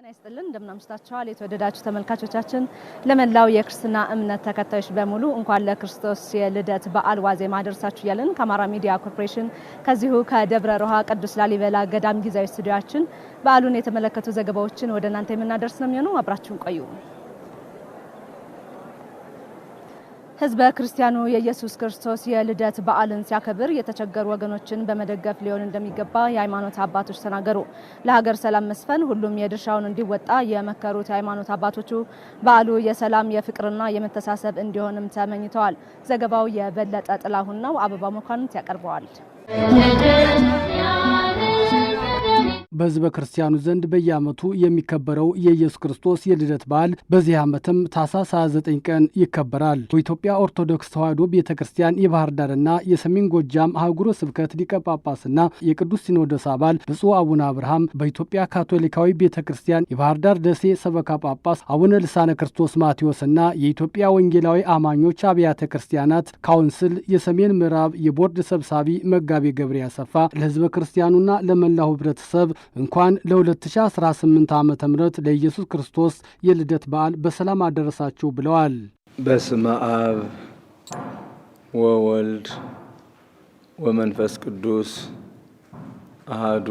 ይስጥልን እንደምናምሽታችኋል የተወደዳችሁ ተመልካቾቻችን ለመላው የክርስትና እምነት ተከታዮች በሙሉ እንኳን ለክርስቶስ የልደት በዓል ዋዜማ አደረሳችሁ ያለን ከአማራ ሚዲያ ኮርፖሬሽን ከዚሁ ከደብረ ሮሃ ቅዱስ ላሊበላ ገዳም ጊዜያዊ ስቱዲዮአችን በዓሉን የተመለከቱ ዘገባዎችን ወደ እናንተ የምናደርስ ነው የሚሆነው። አብራችሁን ቆዩ። ህዝበ ክርስቲያኑ የኢየሱስ ክርስቶስ የልደት በዓልን ሲያከብር የተቸገሩ ወገኖችን በመደገፍ ሊሆን እንደሚገባ የሃይማኖት አባቶች ተናገሩ። ለሀገር ሰላም መስፈን ሁሉም የድርሻውን እንዲወጣ የመከሩት የሃይማኖት አባቶቹ በዓሉ የሰላም የፍቅርና የመተሳሰብ እንዲሆንም ተመኝተዋል። ዘገባው የበለጠ ጥላሁን ነው። አበባ መኳንንት ያቀርበዋል። በህዝበ ክርስቲያኑ ዘንድ በየዓመቱ የሚከበረው የኢየሱስ ክርስቶስ የልደት በዓል በዚህ ዓመትም ታኅሳስ 29 ቀን ይከበራል። በኢትዮጵያ ኦርቶዶክስ ተዋሕዶ ቤተክርስቲያን የባህር ዳርና የሰሜን ጎጃም አህጉረ ስብከት ሊቀ ጳጳስና የቅዱስ ሲኖዶስ አባል ብፁዕ አቡነ አብርሃም፣ በኢትዮጵያ ካቶሊካዊ ቤተክርስቲያን የባህር ዳር ደሴ ሰበካ ጳጳስ አቡነ ልሳነ ክርስቶስ ማቴዎስና የኢትዮጵያ ወንጌላዊ አማኞች አብያተ ክርስቲያናት ካውንስል የሰሜን ምዕራብ የቦርድ ሰብሳቢ መጋቤ ገብሬ አሰፋ ለህዝበ ክርስቲያኑና ለመላው ህብረተሰብ እንኳን ለ2018 ዓመተ ምህረት ለኢየሱስ ክርስቶስ የልደት በዓል በሰላም አደረሳችሁ ብለዋል። በስመ አብ ወወልድ ወመንፈስ ቅዱስ አሐዱ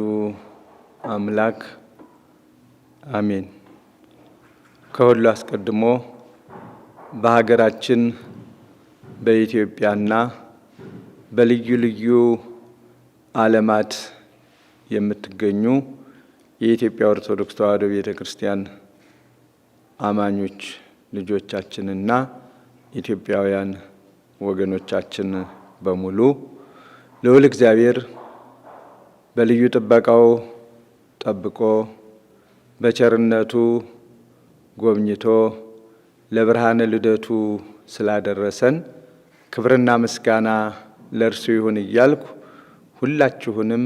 አምላክ አሜን። ከሁሉ አስቀድሞ በሀገራችን በኢትዮጵያና በልዩ ልዩ ዓለማት የምትገኙ የኢትዮጵያ ኦርቶዶክስ ተዋሕዶ ቤተክርስቲያን አማኞች ልጆቻችንና ኢትዮጵያውያን ወገኖቻችን በሙሉ ልዑል እግዚአብሔር በልዩ ጥበቃው ጠብቆ በቸርነቱ ጎብኝቶ ለብርሃነ ልደቱ ስላደረሰን ክብርና ምስጋና ለእርሱ ይሁን እያልኩ ሁላችሁንም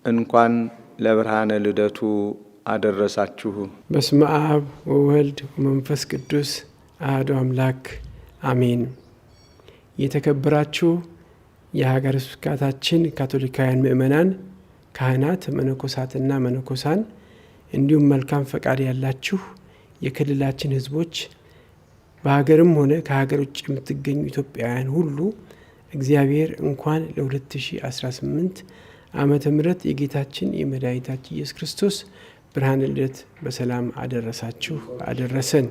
እንኳን ለብርሃነ ልደቱ አደረሳችሁ። በስመ አብ ወወልድ ወመንፈስ ቅዱስ አሐዱ አምላክ አሜን። የተከበራችሁ የሀገረ ስብከታችን ካቶሊካውያን ምእመናን፣ ካህናት፣ መነኮሳትና መነኮሳን እንዲሁም መልካም ፈቃድ ያላችሁ የክልላችን ሕዝቦች በሀገርም ሆነ ከሀገር ውጭ የምትገኙ ኢትዮጵያውያን ሁሉ እግዚአብሔር እንኳን ለ2018 ዓመተ ምህረት የጌታችን የመድኃኒታችን ኢየሱስ ክርስቶስ ብርሃነ ልደት በሰላም አደረሳችሁ አደረሰን።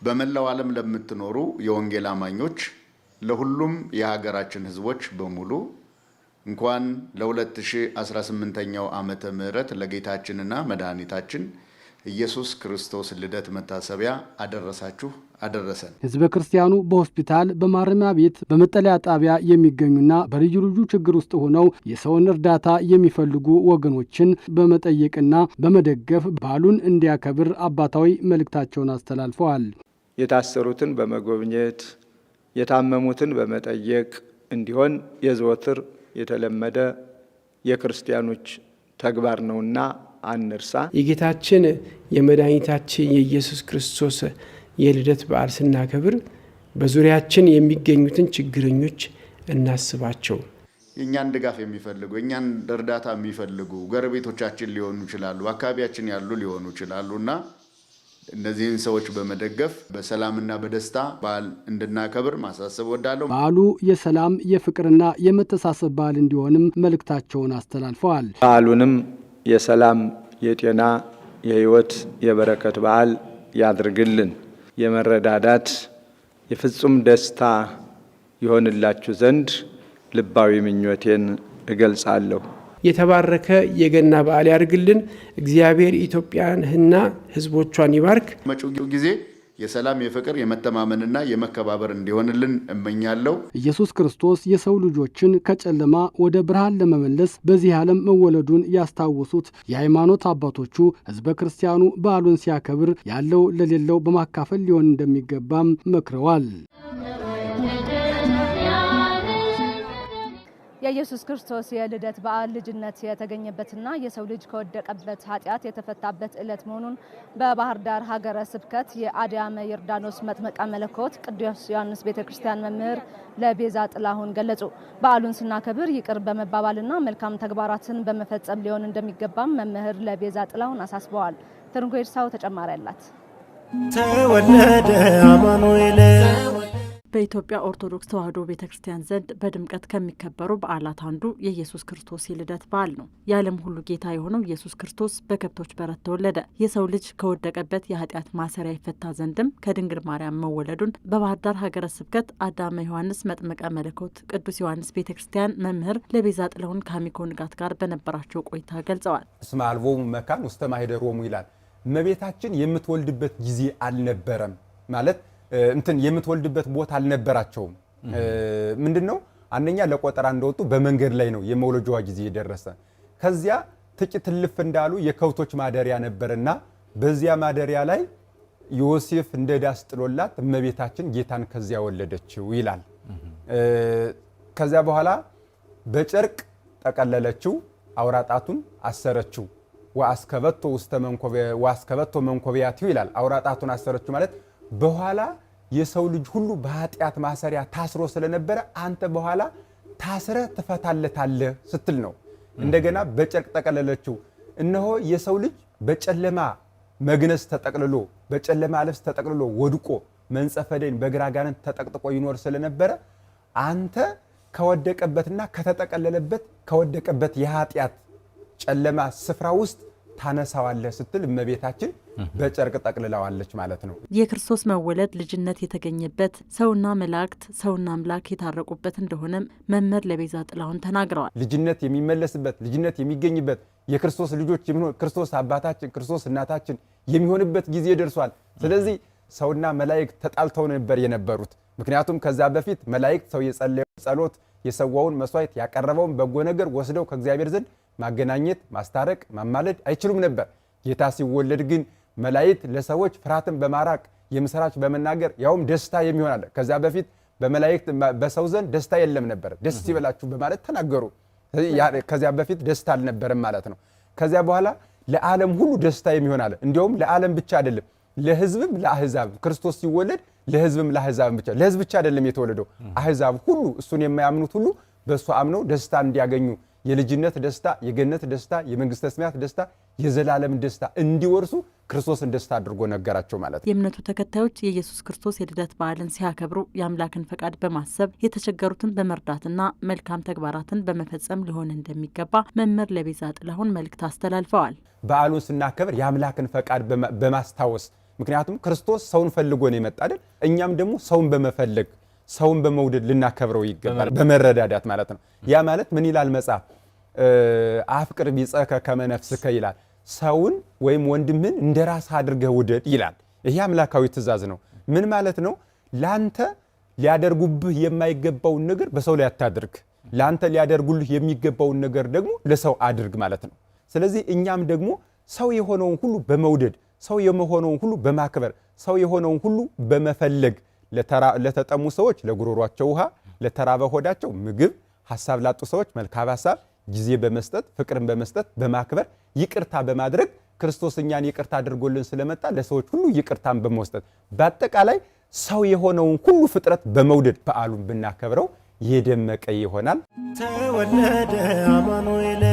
በመላው ዓለም ለምትኖሩ የወንጌል አማኞች ለሁሉም የሀገራችን ህዝቦች በሙሉ እንኳን ለ2018ኛው ዓመተ ምህረት ለጌታችንና መድኃኒታችን ኢየሱስ ክርስቶስ ልደት መታሰቢያ አደረሳችሁ አደረሰን። ህዝበ ክርስቲያኑ በሆስፒታል፣ በማረሚያ ቤት፣ በመጠለያ ጣቢያ የሚገኙና በልዩ ልዩ ችግር ውስጥ ሆነው የሰውን እርዳታ የሚፈልጉ ወገኖችን በመጠየቅና በመደገፍ በዓሉን እንዲያከብር አባታዊ መልእክታቸውን አስተላልፈዋል። የታሰሩትን በመጎብኘት የታመሙትን በመጠየቅ እንዲሆን የዘወትር የተለመደ የክርስቲያኖች ተግባር ነውና አንርሳ። የጌታችን የመድኃኒታችን የኢየሱስ ክርስቶስ የልደት በዓል ስናከብር በዙሪያችን የሚገኙትን ችግረኞች እናስባቸው። የእኛን ድጋፍ የሚፈልጉ የእኛን እርዳታ የሚፈልጉ ጎረቤቶቻችን ሊሆኑ ይችላሉ፣ አካባቢያችን ያሉ ሊሆኑ ይችላሉ እና እነዚህን ሰዎች በመደገፍ በሰላምና በደስታ በዓል እንድናከብር ማሳሰብ ወዳለሁ። በዓሉ የሰላም የፍቅርና የመተሳሰብ በዓል እንዲሆንም መልእክታቸውን አስተላልፈዋል። በዓሉንም የሰላም የጤና የሕይወት የበረከት በዓል ያድርግልን። የመረዳዳት የፍጹም ደስታ ይሆንላችሁ ዘንድ ልባዊ ምኞቴን እገልጻለሁ። የተባረከ የገና በዓል ያድርግልን። እግዚአብሔር ኢትዮጵያንና ሕዝቦቿን ይባርክ። መጪው ጊዜ የሰላም የፍቅር የመተማመንና የመከባበር እንዲሆንልን እመኛለሁ። ኢየሱስ ክርስቶስ የሰው ልጆችን ከጨለማ ወደ ብርሃን ለመመለስ በዚህ ዓለም መወለዱን ያስታወሱት የሃይማኖት አባቶቹ ህዝበ ክርስቲያኑ በዓሉን ሲያከብር ያለው ለሌለው በማካፈል ሊሆን እንደሚገባም መክረዋል። የኢየሱስ ክርስቶስ የልደት በዓል ልጅነት የተገኘበትና የሰው ልጅ ከወደቀበት ኃጢአት የተፈታበት ዕለት መሆኑን በባህር ዳር ሀገረ ስብከት የአድያመ ዮርዳኖስ መጥምቀ መለኮት ቅዱስ ዮሐንስ ቤተክርስቲያን መምህር ለቤዛ ጥላሁን ገለጹ። በዓሉን ስናከብር ይቅር በመባባልና መልካም ተግባራትን በመፈጸም ሊሆን እንደሚገባም መምህር ለቤዛ ጥላሁን አሳስበዋል። ትርንጎ ይርሳው ተጨማሪ አላት። ተወለደ አማኑኤል በኢትዮጵያ ኦርቶዶክስ ተዋሕዶ ቤተክርስቲያን ዘንድ በድምቀት ከሚከበሩ በዓላት አንዱ የኢየሱስ ክርስቶስ የልደት በዓል ነው። የዓለም ሁሉ ጌታ የሆነው ኢየሱስ ክርስቶስ በከብቶች በረት ተወለደ። የሰው ልጅ ከወደቀበት የኃጢአት ማሰሪያ ይፈታ ዘንድም ከድንግል ማርያም መወለዱን በባህር ዳር ሀገረ ስብከት አዳመ ዮሐንስ መጥምቀ መለኮት ቅዱስ ዮሐንስ ቤተክርስቲያን መምህር ለቤዛ ጥላሁን ከአሚኮ ንጋት ጋር በነበራቸው ቆይታ ገልጸዋል። እስመ አልቦሙ መካን ውስተ ማኅደሮሙ ይላል። እመቤታችን የምትወልድበት ጊዜ አልነበረም ማለት የምትወልድበት ቦታ አልነበራቸውም። ምንድነው? አንደኛ ለቆጠራ እንደወጡ በመንገድ ላይ ነው የመውለጃዋ ጊዜ የደረሰ። ከዚያ ጥቂት ልፍ እንዳሉ የከብቶች ማደሪያ ነበርና በዚያ ማደሪያ ላይ ዮሴፍ እንደ ዳስ ጥሎላት እመቤታችን ጌታን ከዚያ ወለደችው ይላል። ከዚያ በኋላ በጨርቅ ጠቀለለችው፣ አውራጣቱን አሰረችው። ወአስከበቶ መንኮቢያቲው ይላል። አውራጣቱን አሰረችው ማለት በኋላ የሰው ልጅ ሁሉ በኃጢአት ማሰሪያ ታስሮ ስለነበረ አንተ በኋላ ታስረ ትፈታለታለህ ስትል ነው። እንደገና በጨርቅ ጠቀለለችው። እነሆ የሰው ልጅ በጨለማ መግነዝ ተጠቅልሎ በጨለማ ልብስ ተጠቅልሎ ወድቆ መንጸፈ ደይን በግራ ጋንንት ተጠቅጥቆ ይኖር ስለነበረ አንተ ከወደቀበትና ከተጠቀለለበት ከወደቀበት የኃጢአት ጨለማ ስፍራ ውስጥ ታነሳዋለህ ስትል እመቤታችን በጨርቅ ጠቅልላዋለች ማለት ነው። የክርስቶስ መወለድ ልጅነት የተገኘበት ሰውና መላእክት ሰውና አምላክ የታረቁበት እንደሆነ መምህር ለቤዛ ጥላሁን ተናግረዋል። ልጅነት የሚመለስበት ልጅነት የሚገኝበት የክርስቶስ ልጆች ክርስቶስ አባታችን ክርስቶስ እናታችን የሚሆንበት ጊዜ ደርሷል። ስለዚህ ሰውና መላእክት ተጣልተው ነበር የነበሩት። ምክንያቱም ከዛ በፊት መላእክት ሰው የጸለየው ጸሎት የሰዋውን መስዋዕት ያቀረበውን በጎ ነገር ወስደው ከእግዚአብሔር ዘንድ ማገናኘት ማስታረቅ ማማለድ አይችሉም ነበር። ጌታ ሲወለድ ግን መላእክት ለሰዎች ፍርሃትን በማራቅ የምስራች በመናገር ያውም ደስታ የሚሆን አለ። ከዛ በፊት በመላእክት በሰው ዘንድ ደስታ የለም ነበር። ደስ ይበላችሁ በማለት ተናገሩ። ከዚያ በፊት ደስታ አልነበረም ማለት ነው። ከዚያ በኋላ ለዓለም ሁሉ ደስታ የሚሆን አለ። እንዲያውም ለዓለም ብቻ አይደለም ለሕዝብም ለአሕዛብ ክርስቶስ ሲወለድ ለሕዝብም ለአሕዛብም ብቻ ለሕዝብ ብቻ አይደለም የተወለደው አሕዛብ ሁሉ እሱን የማያምኑት ሁሉ በእሱ አምነው ደስታ እንዲያገኙ የልጅነት ደስታ የገነት ደስታ የመንግስተ ሰማያት ደስታ የዘላለም ደስታ እንዲወርሱ ክርስቶስን ደስታ አድርጎ ነገራቸው ማለት ነው። የእምነቱ ተከታዮች የኢየሱስ ክርስቶስ የልደት በዓልን ሲያከብሩ የአምላክን ፈቃድ በማሰብ የተቸገሩትን በመርዳትና መልካም ተግባራትን በመፈጸም ሊሆን እንደሚገባ መምህር ለቤዛ ጥላሁን መልእክት አስተላልፈዋል። በዓሉን ስናከብር የአምላክን ፈቃድ በማስታወስ ምክንያቱም ክርስቶስ ሰውን ፈልጎ ነው የመጣ አይደል? እኛም ደግሞ ሰውን በመፈለግ ሰውን በመውደድ ልናከብረው ይገባል። በመረዳዳት ማለት ነው። ያ ማለት ምን ይላል መጽሐፍ? አፍቅር ቢጸከ ከመ ነፍስከ ይላል። ሰውን ወይም ወንድምህን እንደራስህ አድርገህ ውደድ ይላል። ይሄ አምላካዊ ትእዛዝ ነው። ምን ማለት ነው? ላንተ ሊያደርጉብህ የማይገባውን ነገር በሰው ላይ አታድርግ፣ ላንተ ሊያደርጉልህ የሚገባውን ነገር ደግሞ ለሰው አድርግ ማለት ነው። ስለዚህ እኛም ደግሞ ሰው የሆነውን ሁሉ በመውደድ ሰው የሆነውን ሁሉ በማክበር ሰው የሆነውን ሁሉ በመፈለግ ለተጠሙ ሰዎች ለጉሮሯቸው ውሃ፣ ለተራበ ሆዳቸው ምግብ፣ ሐሳብ ላጡ ሰዎች መልካም ሐሳብ፣ ጊዜ በመስጠት ፍቅርን በመስጠት በማክበር ይቅርታ በማድረግ ክርስቶስ እኛን ይቅርታ አድርጎልን ስለመጣ ለሰዎች ሁሉ ይቅርታን በመስጠት በአጠቃላይ ሰው የሆነውን ሁሉ ፍጥረት በመውደድ በዓሉን ብናከብረው የደመቀ ይሆናል። ተወለደ አማኑኤል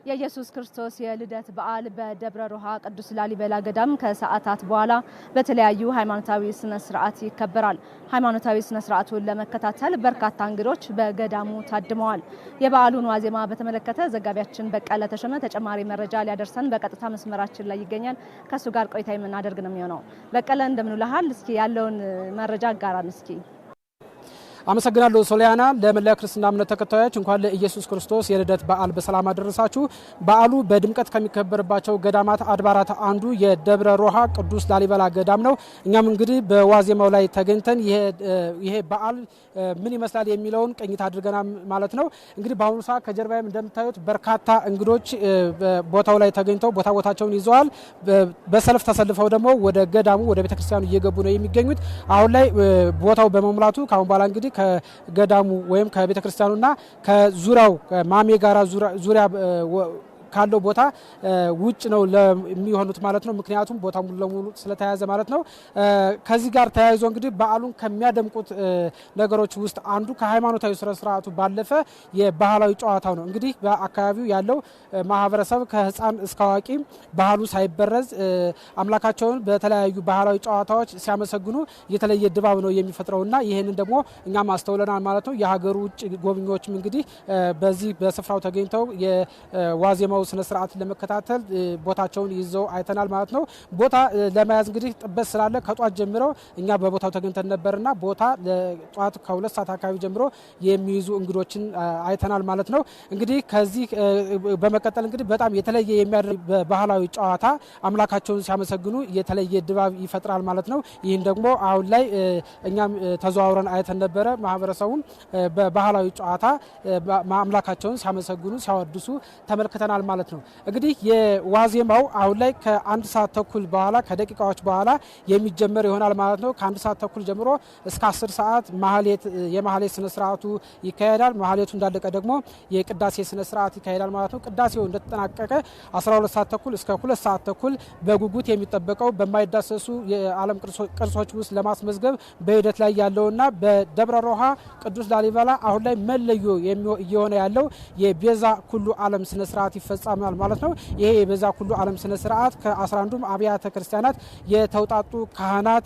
የኢየሱስ ክርስቶስ የልደት በዓል በደብረ ሮሃ ቅዱስ ላሊበላ ገዳም ከሰዓታት በኋላ በተለያዩ ሃይማኖታዊ ስነ ስርዓት ይከበራል። ሃይማኖታዊ ስነ ስርዓቱን ለመከታተል በርካታ እንግዶች በገዳሙ ታድመዋል። የበዓሉን ዋዜማ በተመለከተ ዘጋቢያችን በቀለ ተሾመ ተጨማሪ መረጃ ሊያደርሰን በቀጥታ መስመራችን ላይ ይገኛል። ከሱ ጋር ቆይታ የምናደርግ ነው የሚሆነው። በቀለ እንደምን ውለሃል? እስኪ ያለውን መረጃ አጋራን እስኪ። አመሰግናለሁ ሶሊያና። ለመላ ክርስትና እምነት ተከታዮች እንኳን ለኢየሱስ ክርስቶስ የልደት በዓል በሰላም አደረሳችሁ። በዓሉ በድምቀት ከሚከበርባቸው ገዳማት አድባራት አንዱ የደብረ ሮሃ ቅዱስ ላሊበላ ገዳም ነው። እኛም እንግዲህ በዋዜማው ላይ ተገኝተን ይሄ በዓል ምን ይመስላል የሚለውን ቅኝት አድርገናል ማለት ነው። እንግዲህ በአሁኑ ሰዓት ከጀርባዬም እንደምታዩት በርካታ እንግዶች ቦታው ላይ ተገኝተው ቦታቸውን ይዘዋል። በሰልፍ ተሰልፈው ደግሞ ወደ ገዳሙ ወደ ቤተክርስቲያኑ እየገቡ ነው የሚገኙት። አሁን ላይ ቦታው በመሙላቱ ካሁን በኋላ እንግዲህ እንግዲህ ከገዳሙ ወይም ከቤተክርስቲያኑና ከዙሪያው ማሜ ጋራ ዙሪያ ካለው ቦታ ውጭ ነው ለሚሆኑት ማለት ነው። ምክንያቱም ቦታ ሙሉ ለሙሉ ስለተያዘ ማለት ነው። ከዚህ ጋር ተያይዞ እንግዲህ በዓሉን ከሚያደምቁት ነገሮች ውስጥ አንዱ ከሃይማኖታዊ ስነ ስርዓቱ ባለፈ የባህላዊ ጨዋታው ነው። እንግዲህ በአካባቢው ያለው ማህበረሰብ ከህፃን እስከ አዋቂ ባህሉ ሳይበረዝ አምላካቸውን በተለያዩ ባህላዊ ጨዋታዎች ሲያመሰግኑ የተለየ ድባብ ነው የሚፈጥረውና ይህንን ደግሞ እኛም አስተውለናል ማለት ነው። የሀገሩ ውጭ ጎብኚዎችም እንግዲህ በዚህ በስፍራው ተገኝተው የዋዜማው ስነ ስርዓት ለመከታተል ቦታቸውን ይዘው አይተናል ማለት ነው። ቦታ ለመያዝ እንግዲህ ጥበት ስላለ ከጧት ጀምሮ እኛ በቦታው ተገኝተን ነበርና ቦታ ለጧት ከ2 ሰዓት አካባቢ ጀምሮ የሚይዙ እንግዶችን አይተናል ማለት ነው። እንግዲህ ከዚህ በመቀጠል እንግዲህ በጣም የተለየ የሚያደርግ በባህላዊ ጨዋታ አምላካቸውን ሲያመሰግኑ የተለየ ድባብ ይፈጥራል ማለት ነው። ይህን ደግሞ አሁን ላይ እኛም ተዘዋውረን አይተን ነበረ። ማህበረሰቡን በባህላዊ ጨዋታ አምላካቸውን ሲያመሰግኑ ሲያወድሱ ተመልክተናል ማለት ነው። እንግዲህ የዋዜማው አሁን ላይ ከ1 ሰዓት ተኩል በኋላ ከደቂቃዎች በኋላ የሚጀመር ይሆናል ማለት ነው። ከ1 ሰዓት ተኩል ጀምሮ እስከ 10 ሰዓት የማህሌት ስነ ስርዓቱ ይካሄዳል። ማህሌቱ እንዳለቀ ደግሞ የቅዳሴ ስነ ስርዓት ይካሄዳል ማለት ነው። ቅዳሴው እንደተጠናቀቀ 12 ሰዓት ተኩል እስከ 2 ሰዓት ተኩል በጉጉት የሚጠበቀው በማይዳሰሱ የዓለም ቅርሶች ውስጥ ለማስመዝገብ በሂደት ላይ ያለውና በደብረ ሮሃ ቅዱስ ላሊበላ አሁን ላይ መለዮ እየሆነ ያለው የቤዛ ኩሉ ዓለም ስነ ስርዓት ይፈጸማል ማለት ነው። ይሄ የቤዛ ኩሉ ዓለም ስነ ስርዓት ከ11ዱም አብያተ ክርስቲያናት የተውጣጡ ካህናት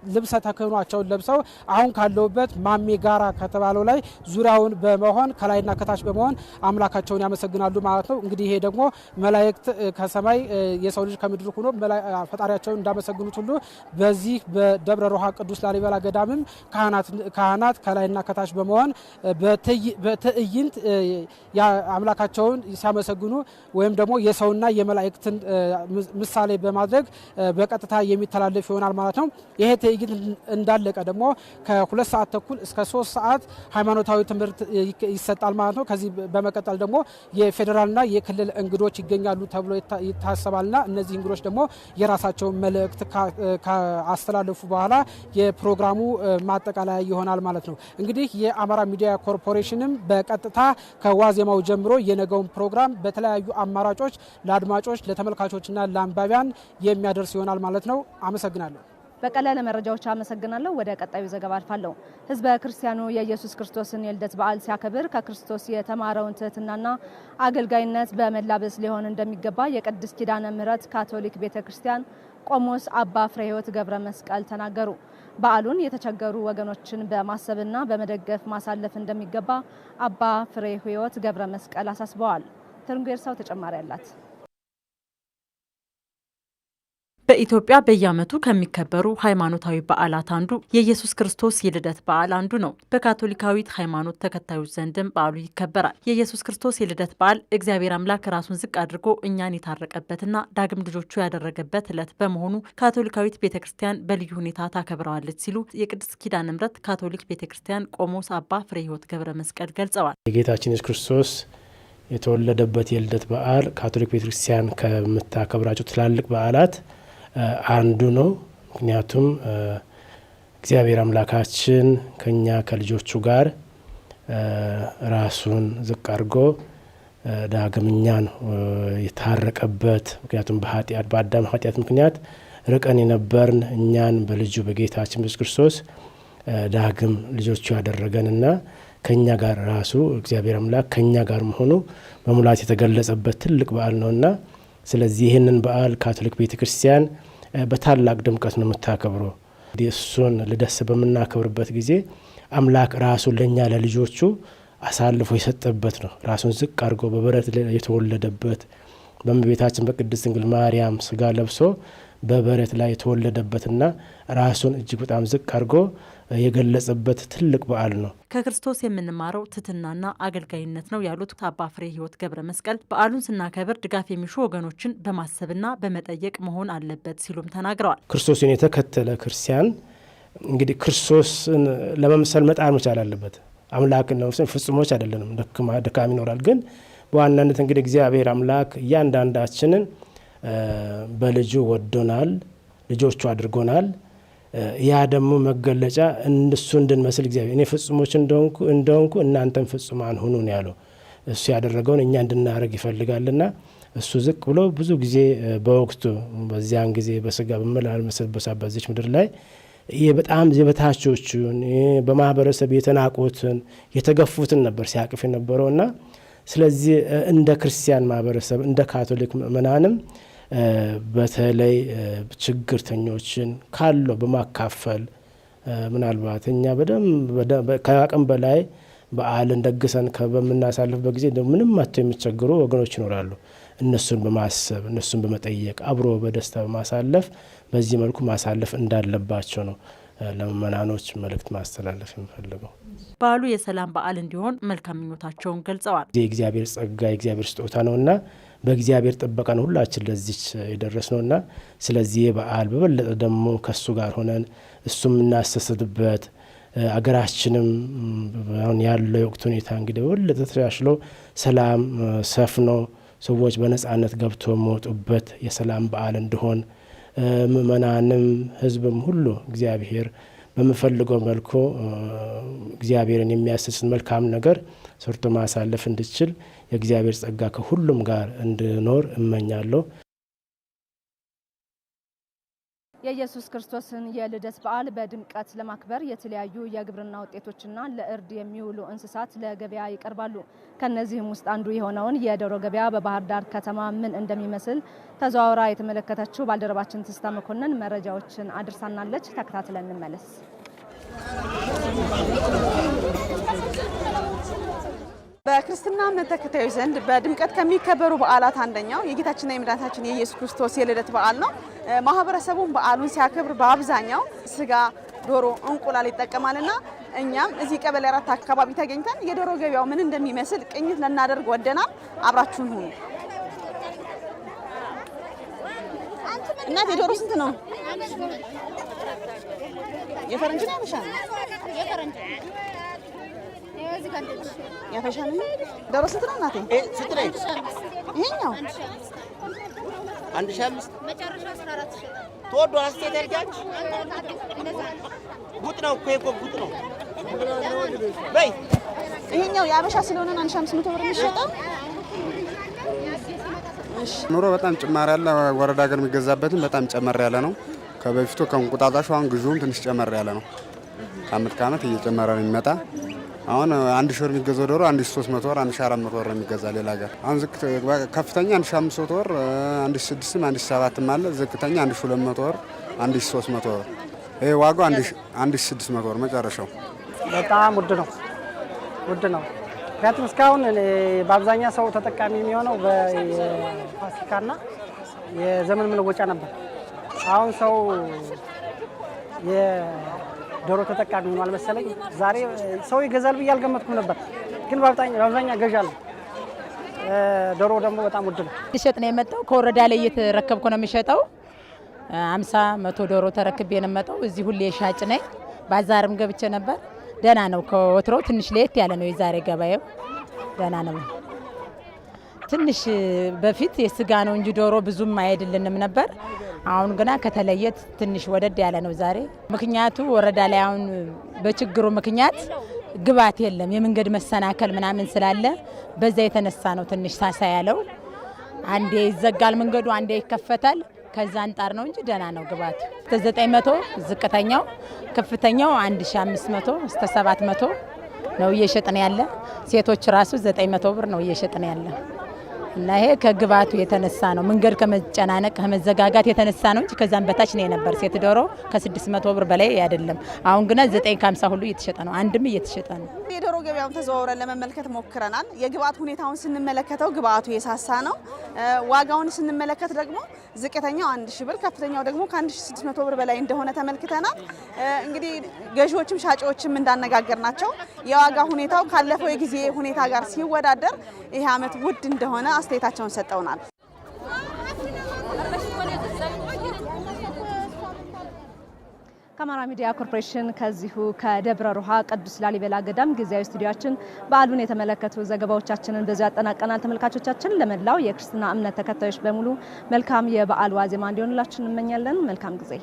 ልብሰ ተክህኗቸውን ለብሰው አሁን ካለውበት ማሜ ጋራ ከተባለው ላይ ዙሪያውን በመሆን ከላይና ከታች በመሆን አምላካቸውን ያመሰግናሉ ማለት ነው። እንግዲህ ይሄ ደግሞ መላእክት ከሰማይ የሰው ልጅ ከምድር ሆኖ ፈጣሪያቸውን እንዳመሰግኑት ሁሉ በዚህ በደብረ ሮሃ ቅዱስ ላሊበላ ገዳምም ካህናት ከላይና ከታች በመሆን በትዕይንት አምላካቸውን ሲያመሰግኑ ወይም ደግሞ የሰውና የመላእክትን ምሳሌ በማድረግ በቀጥታ የሚተላለፍ ይሆናል ማለት ነው። ይሄ ትዕይንት እንዳለቀ ደግሞ ከ2 ሰዓት ተኩል እስከ 3 ሰዓት ሃይማኖታዊ ትምህርት ይሰጣል ማለት ነው። ከዚህ በመቀጠል ደግሞ የፌዴራልና የክልል እንግዶች ይገኛሉ ተብሎ ይታሰባልና እነዚህ እንግዶች ደግሞ የራሳቸውን መልእክት ካስተላለፉ በኋላ የፕሮግራሙ ማጠቃለያ ይሆናል ማለት ነው። እንግዲህ የአማራ ሚዲያ ኮርፖሬሽንም በቀጥታ ከዋዜማው ጀምሮ የነገውን ፕሮግራም በተለያዩ አማራጮች ለአድማጮች ለተመልካቾችና ለአንባቢያን የሚያደርስ ይሆናል ማለት ነው። አመሰግናለሁ። በቀለ ለመረጃዎች አመሰግናለሁ። ወደ ቀጣዩ ዘገባ አልፋለሁ። ህዝበ ክርስቲያኑ የኢየሱስ ክርስቶስን የልደት በዓል ሲያከብር ከክርስቶስ የተማረውን ትህትናና አገልጋይነት በመላበስ ሊሆን እንደሚገባ የቅድስት ኪዳነ ምሕረት ካቶሊክ ቤተክርስቲያን ቆሞስ አባ ፍሬ ሕይወት ገብረ መስቀል ተናገሩ። በዓሉን የተቸገሩ ወገኖችን በማሰብና በመደገፍ ማሳለፍ እንደሚገባ አባ ፍሬ ሕይወት ገብረ መስቀል አሳስበዋል። ትርንጎርሳው ተጨማሪ አላት። በኢትዮጵያ በየዓመቱ ከሚከበሩ ሃይማኖታዊ በዓላት አንዱ የኢየሱስ ክርስቶስ የልደት በዓል አንዱ ነው። በካቶሊካዊት ሃይማኖት ተከታዮች ዘንድም በዓሉ ይከበራል። የኢየሱስ ክርስቶስ የልደት በዓል እግዚአብሔር አምላክ ራሱን ዝቅ አድርጎ እኛን የታረቀበትና ዳግም ልጆቹ ያደረገበት ዕለት በመሆኑ ካቶሊካዊት ቤተክርስቲያን በልዩ ሁኔታ ታከብረዋለች ሲሉ የቅድስት ኪዳነ ምሕረት ካቶሊክ ቤተክርስቲያን ቆሞስ አባ ፍሬ ሕይወት ገብረ መስቀል ገልጸዋል። የጌታችን ኢየሱስ ክርስቶስ የተወለደበት የልደት በዓል ካቶሊክ ቤተክርስቲያን ከምታከብራቸው ትላልቅ በዓላት አንዱ ነው። ምክንያቱም እግዚአብሔር አምላካችን ከኛ ከልጆቹ ጋር ራሱን ዝቅ አድርጎ ዳግም እኛን የታረቀበት፣ ምክንያቱም በአዳም ኃጢአት ምክንያት ርቀን የነበርን እኛን በልጁ በጌታችን ኢየሱስ ክርስቶስ ዳግም ልጆቹ ያደረገንና ከኛ ጋር ራሱ እግዚአብሔር አምላክ ከኛ ጋር መሆኑ በሙላት የተገለጸበት ትልቅ በዓል ነውና ስለዚህ ይህንን በዓል ካቶሊክ ቤተክርስቲያን በታላቅ ድምቀት ነው የምታከብረው። እሱን ልደት በምናከብርበት ጊዜ አምላክ ራሱን ለኛ ለልጆቹ አሳልፎ የሰጠበት ነው። ራሱን ዝቅ አድርጎ በበረት የተወለደበት በእመቤታችን በቅድስት ድንግል ማርያም ስጋ ለብሶ በበረት ላይ የተወለደበትና ራሱን እጅግ በጣም ዝቅ አድርጎ የገለጸበት ትልቅ በዓል ነው። ከክርስቶስ የምንማረው ትህትናና አገልጋይነት ነው ያሉት አባ ፍሬ ሕይወት ገብረ መስቀል በዓሉን ስናከብር ድጋፍ የሚሹ ወገኖችን በማሰብና በመጠየቅ መሆን አለበት ሲሉም ተናግረዋል። ክርስቶስን የተከተለ ክርስቲያን እንግዲህ ክርስቶስን ለመምሰል መጣር መቻል አለበት። አምላክን ለመምሰል ፍጹሞች አይደለንም፣ ድካም ይኖራል። ግን በዋናነት እንግዲህ እግዚአብሔር አምላክ እያንዳንዳችንን በልጁ ወዶናል፣ ልጆቹ አድርጎናል። ያ ደግሞ መገለጫ እሱ እንድንመስል እግዚአብሔር እኔ ፍጹሞች እንደሆንኩ እናንተም ፍጹማን ሁኑ ነው ያለው። እሱ ያደረገውን እኛ እንድናደርግ ይፈልጋልና እሱ ዝቅ ብሎ ብዙ ጊዜ በወቅቱ በዚያን ጊዜ በስጋ በመላለስበት በዚች ምድር ላይ በጣም የበታቾቹን በማህበረሰብ የተናቁትን የተገፉትን ነበር ሲያቅፍ የነበረውና ስለዚህ እንደ ክርስቲያን ማህበረሰብ እንደ ካቶሊክ ምእመናንም በተለይ ችግርተኞችን ካለው በማካፈል ምናልባት እኛ በደንብ ከአቅም በላይ በዓልን ደግሰን በምናሳልፍበት ጊዜ ምንም መጥተው የሚቸገሩ ወገኖች ይኖራሉ። እነሱን በማሰብ እነሱን በመጠየቅ አብሮ በደስታ በማሳለፍ በዚህ መልኩ ማሳለፍ እንዳለባቸው ነው ለምእመናኖች መልእክት ማስተላለፍ የሚፈልገው። በዓሉ የሰላም በዓል እንዲሆን መልካም ምኞታቸውን ገልጸዋል። የእግዚአብሔር ጸጋ የእግዚአብሔር ስጦታ ነውና በእግዚአብሔር ጥበቃ ነው ሁላችን ለዚች የደረስነውና ስለዚህ በዓል በበለጠ ደግሞ ከሱ ጋር ሆነን እሱም እናስተሰድበት አገራችንም አሁን ያለው የወቅት ሁኔታ እንግዲህ በበለጠ ተሻሽሎ ሰላም ሰፍኖ ሰዎች በነጻነት ገብቶ የሚወጡበት የሰላም በዓል እንዲሆን ምእመናንም ህዝብም ሁሉ እግዚአብሔር በሚፈልገው መልኩ እግዚአብሔርን የሚያስደስት መልካም ነገር ሰርቶ ማሳለፍ እንድችል የእግዚአብሔር ጸጋ ከሁሉም ጋር እንዲኖር እመኛለሁ። የኢየሱስ ክርስቶስን የልደት በዓል በድምቀት ለማክበር የተለያዩ የግብርና ውጤቶችና ለእርድ የሚውሉ እንስሳት ለገበያ ይቀርባሉ። ከነዚህም ውስጥ አንዱ የሆነውን የዶሮ ገበያ በባህር ዳር ከተማ ምን እንደሚመስል ተዘዋውራ የተመለከተችው ባልደረባችን ትስታ መኮንን መረጃዎችን አድርሳናለች። ተከታትለን እንመለስ። በክርስትና እምነት ተከታዮች ዘንድ በድምቀት ከሚከበሩ በዓላት አንደኛው የጌታችንና የመድኃኒታችን የኢየሱስ ክርስቶስ የልደት በዓል ነው። ማህበረሰቡም በዓሉን ሲያከብር በአብዛኛው ስጋ፣ ዶሮ፣ እንቁላል ይጠቀማልና እኛም እዚህ ቀበሌ 4 አካባቢ ተገኝተን የዶሮ ገበያው ምን እንደሚመስል ቅኝት ልናደርግ ወደናል። አብራችሁን ሁኑ። እናት የዶሮ ስንት ነው? የፈረንጅ ነው ያመሻል? ያፈሻል። ዶሮ ስንት ነው እናቴ? ስንት ነው? ይሄኛው 1500 መጨረሻው 14000 ተወዶ አስቴት ያርጋች ጉጥ ነው እኮ ጉጥ ነው። በይ ይሄኛው ያበሻ ስለሆነ 1500 ብር የሚሸጠው። ኑሮ በጣም ጭማሪ ያለ ወረዳ ሀገር የሚገዛበትን በጣም ጨመር ያለ ነው። ከበፊቱ ከእንቁጣጣሹ አሁን ግዢውም ትንሽ ጨመር ያለ ነው። ከአመት ከአመት እየጨመረ ነው የሚመጣ። አሁን 1000 ብር የሚገዛው ዶሮ 1300 ብር 1400 ብር የሚገዛ ሌላ ሀገር። አሁን ከፍተኛ 1500 ብር 1600 1700 አለ። ዝቅተኛ 1200 ብር 1300 ብር። ይሄ ዋጋው 1600 ብር መጨረሻው። በጣም ውድ ነው። ምክንያቱም እስካሁን በአብዛኛው ሰው ተጠቃሚ የሚሆነው በፋሲካና የዘመን መለወጫ ነበር። አሁን ሰው የዶሮ ተጠቃሚ ሆኗል መሰለኝ። ዛሬ ሰው ይገዛል ብዬ አልገመትኩም ነበር፣ ግን በአብዛኛው ገዣ አለ። ዶሮ ደግሞ በጣም ውድ ነው። ሊሸጥ ነው የመጣው። ከወረዳ ላይ እየተረከብኩ ነው የሚሸጠው። 50-100 ዶሮ ተረክቤ ነው የመጣው። እዚህ ሁሌ ሻጭ ነኝ። ባዛርም ገብቼ ነበር። ደህና ነው። ከወትሮው ትንሽ ለየት ያለ ነው የዛሬ ገበያው። ደህና ነው። ትንሽ በፊት የስጋ ነው እንጂ ዶሮ ብዙም አይደልንም ነበር። አሁን ግና ከተለየ ትንሽ ወደድ ያለ ነው ዛሬ። ምክንያቱ ወረዳ ላይ አሁን በችግሩ ምክንያት ግባት የለም፣ የመንገድ መሰናከል ምናምን ስላለ በዛ የተነሳ ነው ትንሽ ሳሳ ያለው። አንዴ ይዘጋል መንገዱ፣ አንዴ ይከፈታል። ከዛ አንጣር ነው እንጂ ደህና ነው ግባት። 900 ዝቅተኛው፣ ከፍተኛው 1500 እስከ 700 ነው እየሸጥን ያለ። ሴቶች ራሱ 900 ብር ነው እየሸጥን ያለ እና ይሄ ከግባቱ የተነሳ ነው፣ መንገድ ከመጨናነቅ ከመዘጋጋት የተነሳ ነው እንጂ ከዛም በታች ነው የነበር። ሴት ዶሮ ከ600 ብር በላይ አይደለም። አሁን ግን 950 ሁሉ እየተሸጠ ነው፣ አንድም እየተሸጠ ነው። የዶሮ ገበያውን ተዘዋውረን ለመመልከት ሞክረናል። የግብአት ሁኔታውን ስንመለከተው ግብአቱ የሳሳ ነው። ዋጋውን ስንመለከት ደግሞ ዝቅተኛው 1000 ብር፣ ከፍተኛው ደግሞ ከ1600 ብር በላይ እንደሆነ ተመልክተናል። እንግዲህ ገዢዎችም ሻጮችም እንዳነጋገር ናቸው የዋጋ ሁኔታው ካለፈው የጊዜ ሁኔታ ጋር ሲወዳደር ይሄ ዓመት ውድ እንደሆነ አስተያየታቸውን ሰጠውናል። ከአማራ ሚዲያ ኮርፖሬሽን ከዚሁ ከደብረ ሮሃ ቅዱስ ላሊበላ ገዳም ጊዜያዊ ስቱዲዮአችን በዓሉን የተመለከቱ ዘገባዎቻችንን በዚሁ ያጠናቀናል። ተመልካቾቻችን፣ ለመላው የክርስትና እምነት ተከታዮች በሙሉ መልካም የበዓል ዋዜማ እንዲሆንላችሁ እንመኛለን። መልካም ጊዜ